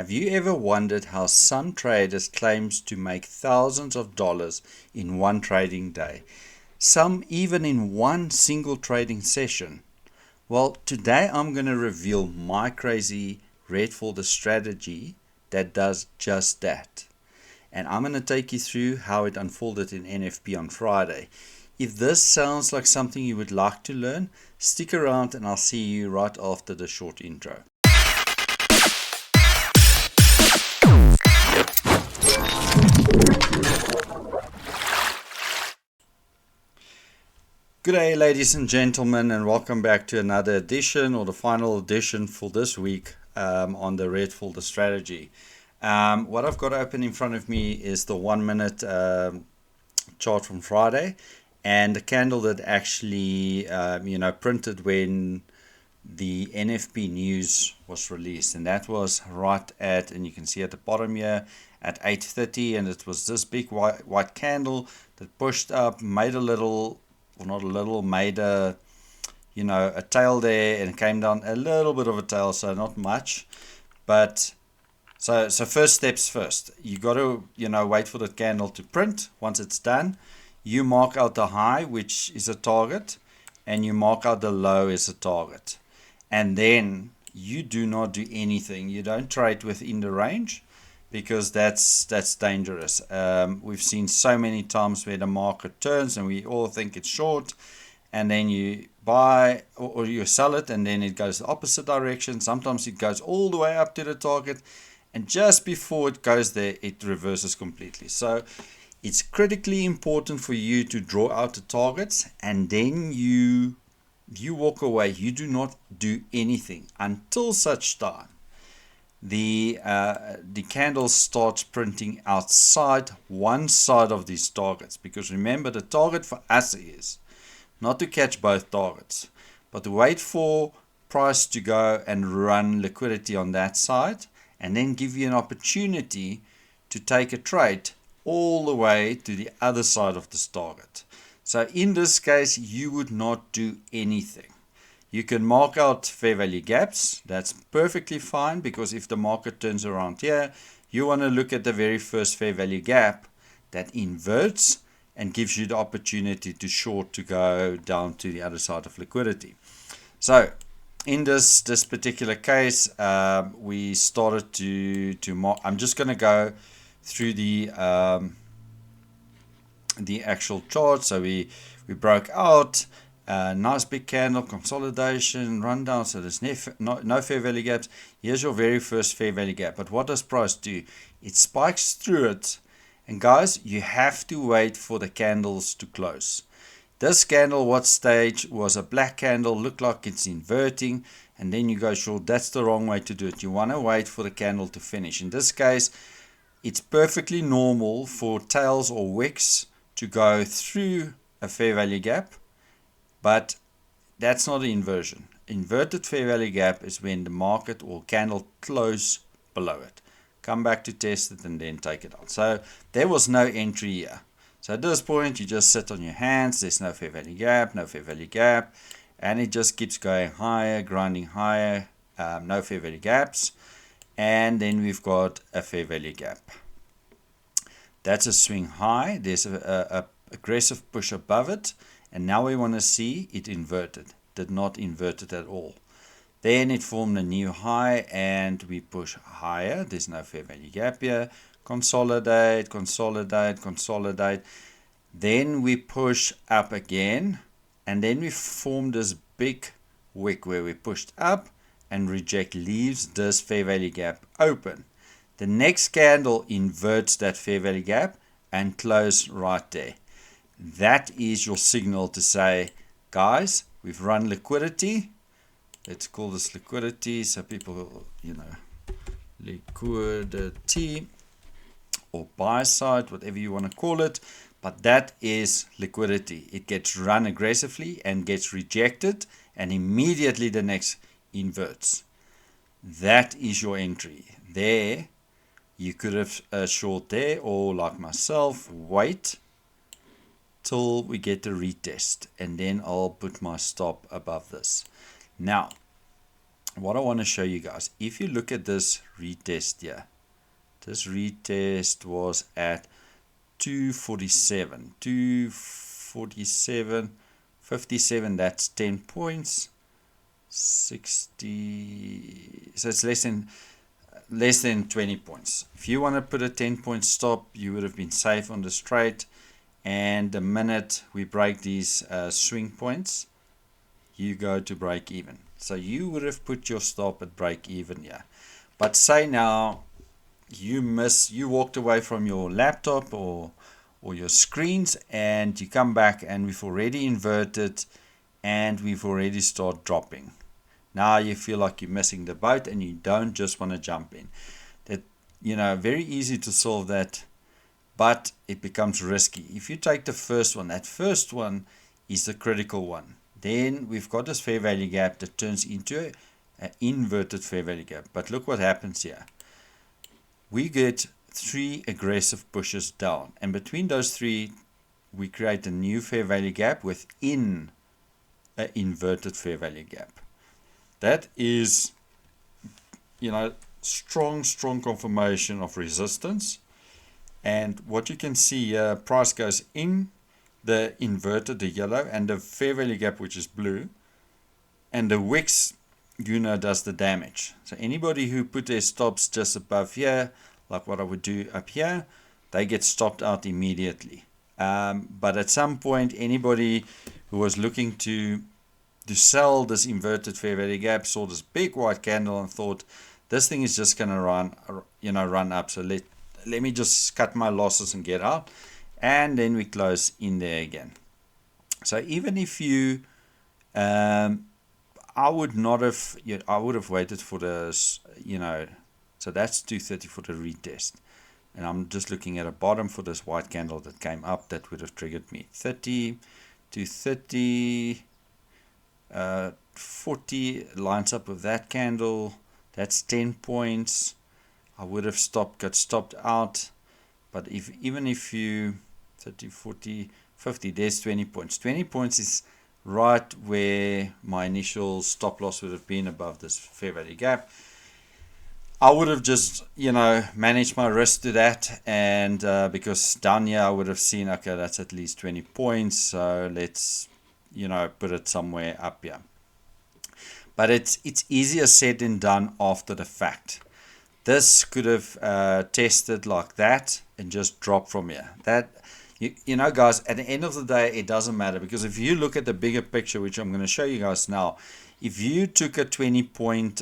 Have you ever wondered how some traders claim to make thousands of dollars in one trading day? Some even in one single trading session. Well, today I'm going to reveal my crazy red folder strategy that does just that. And I'm going to take you through how it unfolded in NFP on Friday. If this sounds like something you would like to learn, stick around and I'll see you right after the short intro. Good day, ladies and gentlemen, and welcome back to another edition, or the final edition for this week, on the red folder strategy. What I've got open in front of me is the 1 minute chart from Friday, and the candle that actually printed when the NFP news was released, and that was right at, and you can see at the bottom here, at 8:30, and it was this big white candle that pushed up, made a little, or not a little, made a tail there, and it came down a little bit of a tail, so not much. But so first steps first, you got to wait for the candle to print. Once it's done, you mark out the high, which is a target, and you mark out the low as a target, and then you do not do anything. You don't trade within the range, because that's dangerous. We've seen so many times where the market turns and we all think it's short, and then you buy or you sell it, and then it goes the opposite direction. Sometimes it goes all the way up to the target, and just before it goes there, it reverses completely. So it's critically important for you to draw out the targets, and then you walk away. You do not do anything until such time the candle starts printing outside one side of these targets. Because remember, the target for us is not to catch both targets, but to wait for price to go and run liquidity on that side, and then give you an opportunity to take a trade all the way to the other side of this target. So in this case, you would not do anything. You can mark out fair value gaps. That's perfectly fine, because if the market turns around here, you want to look at the very first fair value gap that inverts and gives you the opportunity to short, to go down to the other side of liquidity. So in this particular case, we started to mark. I'm just going to go through the actual chart. So we broke out. Nice big candle, consolidation, rundown. So there's no fair value gaps. Here's your very first fair value gap. But what does price do? It spikes through it. And guys, you have to wait for the candles to close. This candle, what stage, was a black candle, looked like it's inverting, and then you go short. That's the wrong way to do it. You want to wait for the candle to finish. In this case, it's perfectly normal for tails or wicks to go through a fair value gap. But that's not an inversion. Inverted fair value gap is when the market or candle close below it. Come back to test it and then take it out. So there was no entry here. So at this point, you just sit on your hands. There's no fair value gap, no fair value gap. And it just keeps going higher, grinding higher. No fair value gaps. And then we've got a fair value gap. That's a swing high. There's a aggressive push above it. And now we want to see it inverted. Did not invert it at all. Then it formed a new high, and we push higher. There's no fair value gap here. Consolidate, consolidate, consolidate. Then we push up again, and then we form this big wick where we pushed up and reject, leaves this fair value gap open. The next candle inverts that fair value gap and close right there. That is your signal to say, guys, we've run liquidity. Let's call this liquidity, so people, liquidity or buy side, whatever you want to call it. But that is liquidity. It gets run aggressively and gets rejected, and immediately the next inverts. That is your entry. There, you could have short there, or like myself, wait till we get the retest, and then I'll put my stop above this. Now, what I want to show you guys, if you look at this retest here, this retest was at 247, 57, that's 10 points, 60, so it's less than 20 points. If you want to put a 10-point stop, you would have been safe on this trade. And the minute we break these swing points, you go to break even. So you would have put your stop at break even here. But say now you walked away from your laptop or your screens, and you come back and we've already inverted and we've already started dropping. Now you feel like you're missing the boat and you don't just want to jump in. That, very easy to solve that, but it becomes risky. If you take the first one, that first one is the critical one. Then we've got this fair value gap that turns into an inverted fair value gap. But look what happens here. We get 3 aggressive pushes down, and between those 3 we create a new fair value gap within an inverted fair value gap. That is, strong confirmation of resistance. And what you can see here, price goes in the inverted, the yellow, and the fair value gap, which is blue, and the wicks, does the damage. So anybody who put their stops just above here, like what I would do up here, they get stopped out immediately. But at some point, anybody who was looking to sell this inverted fair value gap saw this big white candle and thought, this thing is just going to run up. So let me just cut my losses and get out. And then we close in there again. So even if you, I would have waited for this, so that's 230 for the retest. And I'm just looking at a bottom for this white candle that came up that would have triggered me. 30 to 30, 40 lines up with that candle. That's 10 points. I would have got stopped out. But even if you 30, 40, 50, there's 20 points. 20 points is right where my initial stop loss would have been above this fair value gap. I would have just, managed my risk to that, and because down here I would have seen, okay, that's at least 20 points, so let's, put it somewhere up here. But it's easier said than done after the fact. This could have tested like that and just dropped from here. That, guys, at the end of the day, it doesn't matter, because if you look at the bigger picture, which I'm going to show you guys now, if you took a 20-point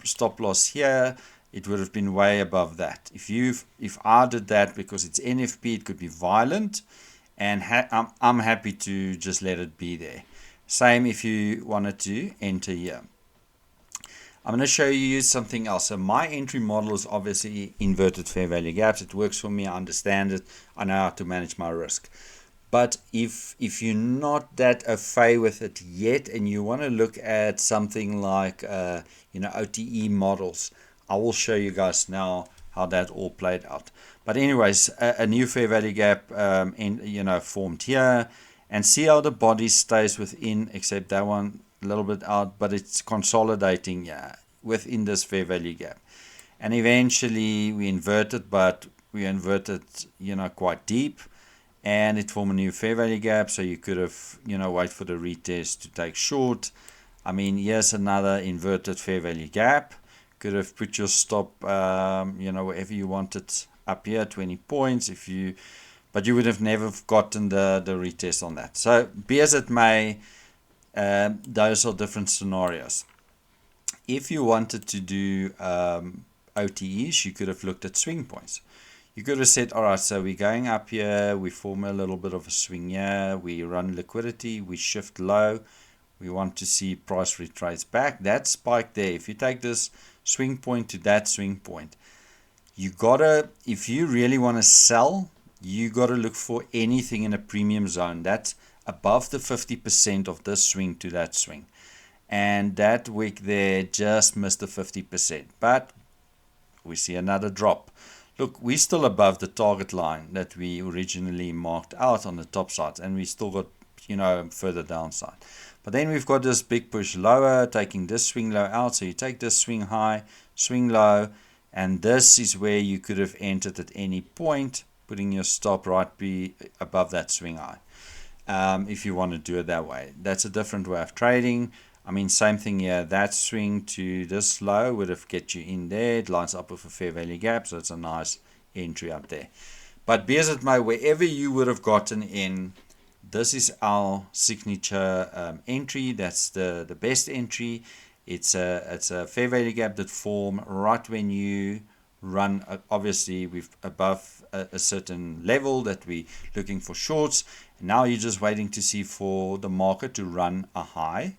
stop loss here, it would have been way above that. If I did that, because it's NFP, it could be violent, and I'm happy to just let it be there. Same if you wanted to enter here. I'm going to show you something else. So my entry model is obviously inverted fair value gaps. It works for me. I understand it. I know how to manage my risk. But if you're not that au fait with it yet, and you want to look at something like OTE models, I will show you guys now how that all played out. But anyways, a new fair value gap formed here, and see how the body stays within, except that one a little bit out, but it's consolidating within this fair value gap. And eventually we inverted, but we inverted quite deep, and it formed a new fair value gap. So you could have wait for the retest to take short. I mean, here's another inverted fair value gap. Could have put your stop wherever you wanted up here, 20 points, but you would have never gotten the retest on that. So be as it may, those are different scenarios. If you wanted to do OTEs, you could have looked at swing points. You could have said, all right, so we're going up here, we form a little bit of a swing here, we run liquidity, we shift low, we want to see price retrace back. That spike there, if you take this swing point to that swing point, if you really want to sell, you got to look for anything in a premium zone that's above the 50% of this swing to that swing. And that wick there just missed the 50%, but we see another drop. Look, we're still above the target line that we originally marked out on the top side, and we still got further downside. But then we've got this big push lower, taking this swing low out. So you take this swing high, swing low, and this is where you could have entered at any point, putting your stop right above that swing high. If you want to do it that way, that's a different way of trading. I mean, same thing here. That swing to this low would have get you in there. It lines up with a fair value gap, so it's a nice entry up there. But be as it may, wherever you would have gotten in, this is our signature entry. That's the best entry. It's a fair value gap that form right when you run, obviously with above a certain level that we're looking for shorts. And now you're just waiting to see for the market to run a high,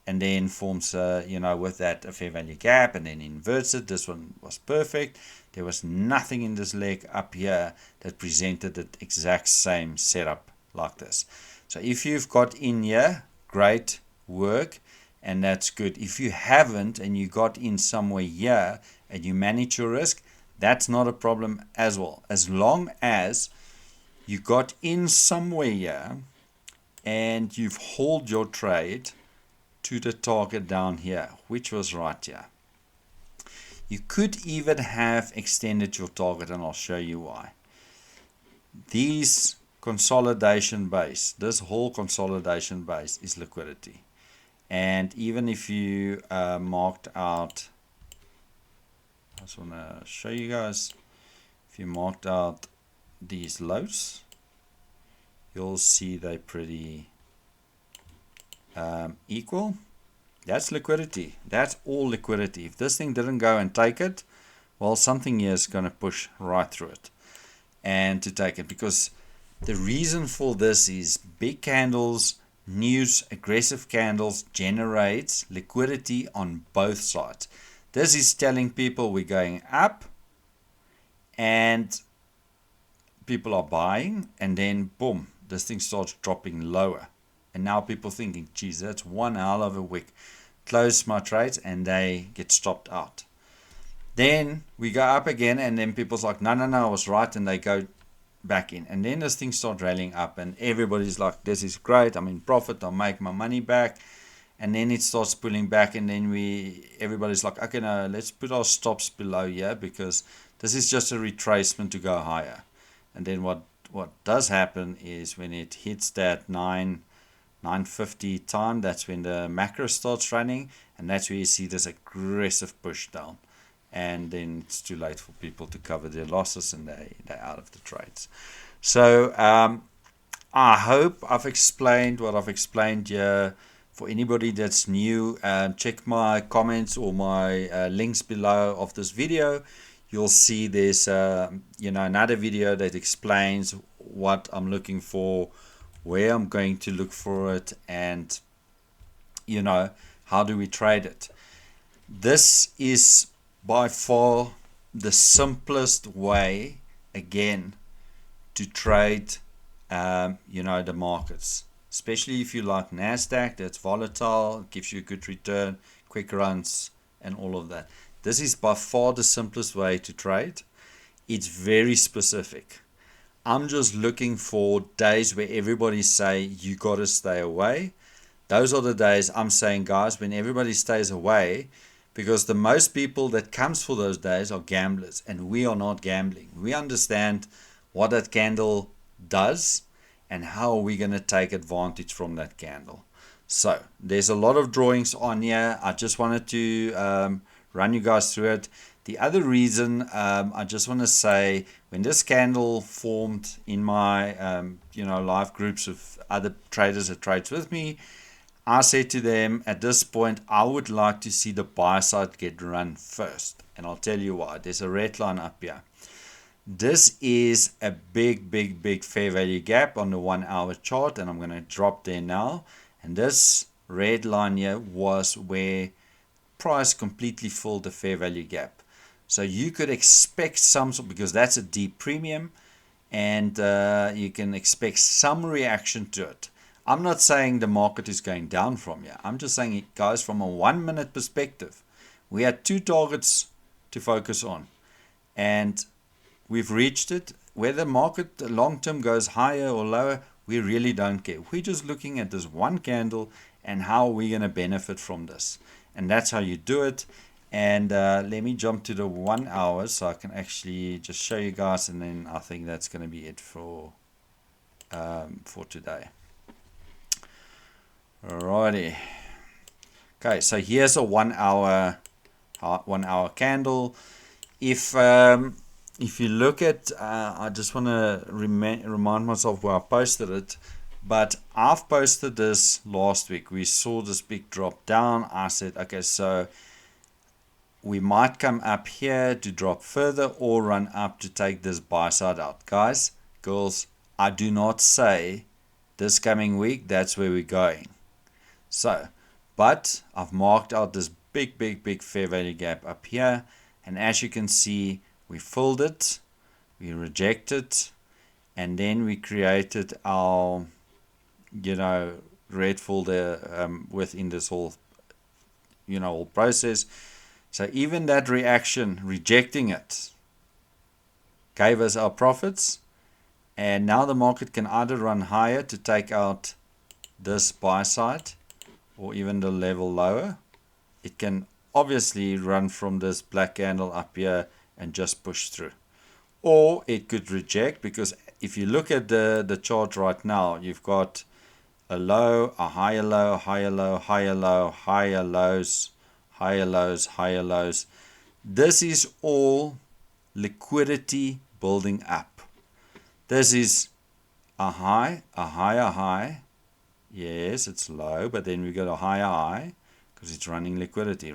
and then forms with that a fair value gap, and then inverts it. This one was perfect. There was nothing in this leg up here that presented the exact same setup like this. So if you've got in here, great work, and that's good. If you haven't and you got in somewhere here and you manage your risk, that's not a problem as well. As long as you got in somewhere here and you've held your trade to the target down here, which was right here. You could even have extended your target, and I'll show you why. These consolidation base, this whole consolidation base is liquidity. And even if you marked out, I just want to show you guys, if you marked out these lows, you'll see they're pretty equal. That's liquidity. That's all liquidity. If this thing didn't go and take it, well, something here is going to push right through it and to take it, because the reason for this is big candles, news, aggressive candles generates liquidity on both sides. This is telling people we're going up and people are buying, and then boom, this thing starts dropping lower. And now people thinking, geez, that's one hell of a wick. Close my trades, and they get stopped out. Then we go up again, and then people's like, no, I was right, and they go back in. And then this thing starts rallying up, and everybody's like, this is great, I'm in profit, I'll make my money back. And then it starts pulling back, and then everybody's like, okay, no, let's put our stops below here, because this is just a retracement to go higher. And then what does happen is when it hits that 950 time, that's when the macro starts running, and that's where you see this aggressive push down, and then it's too late for people to cover their losses, and they're out of the trades. So I hope I've explained what I've explained here. For anybody that's new, check my comments or my links below of this video. You'll see there's another video that explains what I'm looking for, where I'm going to look for it, and how do we trade it. This is by far the simplest way, again, to trade the markets, especially if you like NASDAQ. That's volatile, it gives you a good return, quick runs, and all of that. This is by far the simplest way to trade. It's very specific. I'm just looking for days where everybody say you got to stay away. Those are the days I'm saying, guys, when everybody stays away, because the most people that comes for those days are gamblers, and we are not gambling. We understand what that candle does and how are we going to take advantage from that candle. So there's a lot of drawings on here. I just wanted to run you guys through it. The other reason, I just want to say, when this candle formed in my live groups of other traders that trades with me, I said to them, at this point, I would like to see the buy side get run first. And I'll tell you why. There's a red line up here. This is a big fair value gap on the 1 hour chart, and I'm going to drop there now. And this red line here was where price completely filled the fair value gap. So you could expect some, because that's a deep premium, and you can expect some reaction to it. I'm not saying the market is going down from here. I'm just saying it goes from a 1 minute perspective. We had two targets to focus on, and we've reached it. Whether the market long term goes higher or lower, We really don't care. We're just looking at this one candle and how we're going to benefit from this. And that's how you do it. And let me jump to the 1 hour so I can actually just show you guys, and then I think that's going to be it for today. Alrighty. Okay, so here's a 1 hour candle. If you look at, I just want to remind myself where I posted it, but I've posted this last week. We saw this big drop down. I said, okay, so we might come up here to drop further or run up to take this buy side out. Guys, girls, I do not say this coming week that's where we're going. So, but I've marked out this big fair value gap up here, and as you can see, we filled it, we rejected, and then we created our red folder within this whole whole process. So even that reaction, rejecting it, gave us our profits, and now the market can either run higher to take out this buy side or even the level lower. It can obviously run from this black candle up here and just push through, or it could reject, because if you look at the chart right now, you've got a low, a higher low, higher low, higher low, higher lows, higher lows, higher lows. This is all liquidity building up. This is a high, a higher high. Yes, it's low, but then we got a higher high because it's running liquidity.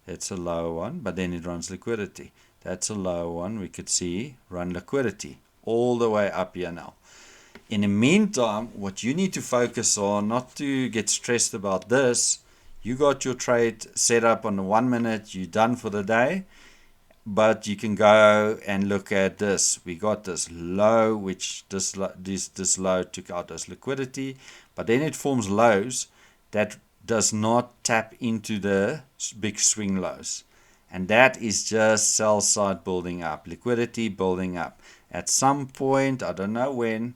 That's a low one, but then it runs liquidity. That's a low one. We could see run liquidity all the way up here now. In the meantime, what you need to focus on, not to get stressed about this, you got your trade set up on the 1 minute, you're done for the day, but you can go and look at this. We got this low, which this low took out as liquidity, but then it forms lows that does not tap into the big swing lows. And that is just sell side building up, liquidity building up. At some point, I don't know when,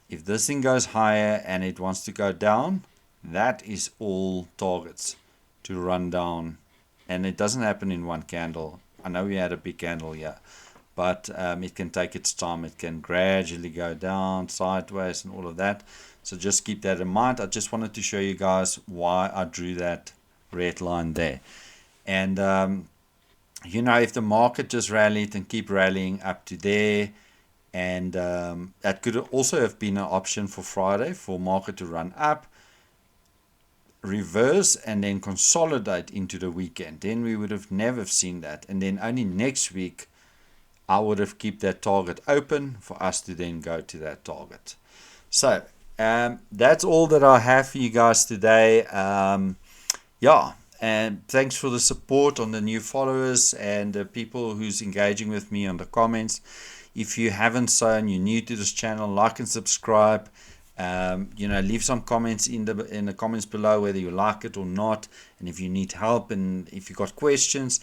if this thing goes higher and it wants to go down, that is all targets to run down. And it doesn't happen in one candle. I know we had a big candle here, but it can take its time. It can gradually go down, sideways, and all of that. So just keep that in mind. I just wanted to show you guys why I drew that red line there. And if the market just rallied and keep rallying up to there, and that could also have been an option for Friday, for market to run up, reverse, and then consolidate into the weekend. Then we would have never seen that. And then only next week, I would have kept that target open for us to then go to that target. So that's all that I have for you guys today. And thanks for the support on the new followers and the people who's engaging with me on the comments. If you haven't so and you're new to this channel, like and subscribe. Leave some comments in the comments below whether you like it or not, and if you need help and if you got questions.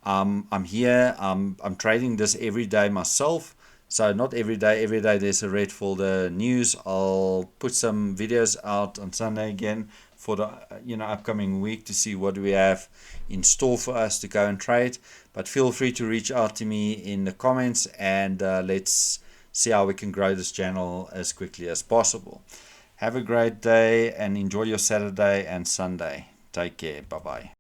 I'm here. I'm trading this every day myself. So not every day. Every day there's a red folder news. I'll put some videos out on Sunday again for the upcoming week to see what we have in store for us to go and trade. But feel free to reach out to me in the comments, and let's see how we can grow this channel as quickly as possible. Have a great day and enjoy your Saturday and Sunday. Take care. Bye bye.